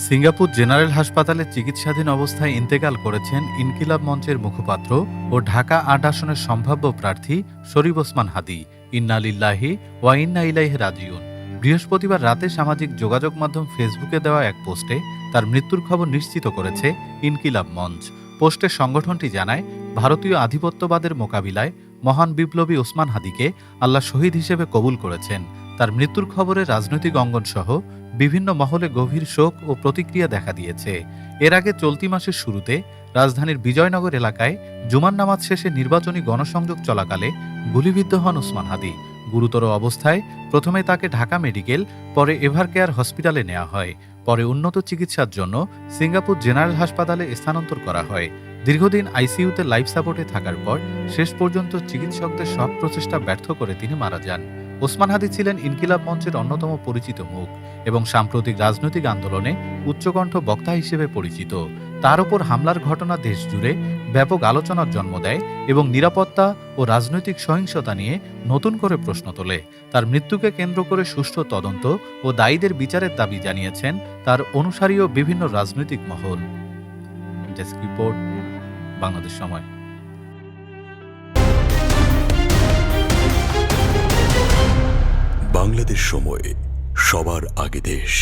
Singapore general হাসপাতালে চিকিৎসাধীন অবস্থায় ইন্তেকাল করেছেন ইনকিলাব মঞ্চের মুখপাত্র ও ঢাকা ৮ আসনের সম্ভাব্য প্রার্থী শরীফ ওসমান হাদী। ইন্না লিল্লাহি ওয়া ইন্না ইলাইহি রাজিউন। বৃহস্পতিবার রাতে সামাজিক যোগাযোগ মাধ্যম ফেসবুকে দেওয়া এক পোস্টে তার মৃত্যুর খবর নিশ্চিত করেছে ইনকিলাব মঞ্চ। পোস্টে সংগঠনটি জানায়, ভারতীয় আধিপত্যবাদের মোকাবিলায় মহান বিপ্লবী ওসমান হাদীকে আল্লাহ শহীদ হিসেবে কবুল করেছেন। তার মৃত্যুর খবরে রাজনৈতিক অঙ্গন সহ বিভিন্ন মহলে গভীর শোক ও প্রতিক্রিয়া দেখা দিয়েছে। এর আগে চলতি মাসের শুরুতে রাজধানীর বিজয়নগর এলাকায় জুমার নামাজ শেষে নির্বাচনী গণসংযোগ চলাকালে গুলিবিদ্ধ হন ওসমান হাদী। গুরুতর অবস্থায় প্রথমে তাকে ঢাকা মেডিকেল, পরে এভারকেয়ার হসপিটালে নেওয়া হয়। পরে উন্নত চিকিৎসার জন্য সিঙ্গাপুর জেনারেল হাসপাতালে স্থানান্তর করা হয়। দীর্ঘদিন আইসিইউতে লাইফ সাপোর্টে থাকার পর শেষ পর্যন্ত চিকিৎসকদের সব প্রচেষ্টা ব্যর্থ করে তিনি মারা যান। ওসমান হাদী ছিলেন ইনকিলাব মঞ্চের অন্যতম পরিচিত মুখ এবং সাম্প্রতিক রাজনৈতিক আন্দোলনে উচ্চকণ্ঠ বক্তা হিসেবে পরিচিত। তার উপর হামলার ঘটনা দেশ জুড়ে ব্যাপক আলোচনার জন্ম দেয় এবং নিরাপত্তা ও রাজনৈতিক সহিংসতা নিয়ে নতুন করে প্রশ্ন তোলে। তার মৃত্যুকে কেন্দ্র করে সুষ্ঠু তদন্ত ও দায়ীদের বিচারের দাবি জানিয়েছেন তার অনুসারী ও বিভিন্ন রাজনৈতিক মহল। ডেস্ক রিপোর্ট, বাংলাদেশ সময়। বাংলাদেশ সময়, সবার আগে দেশ।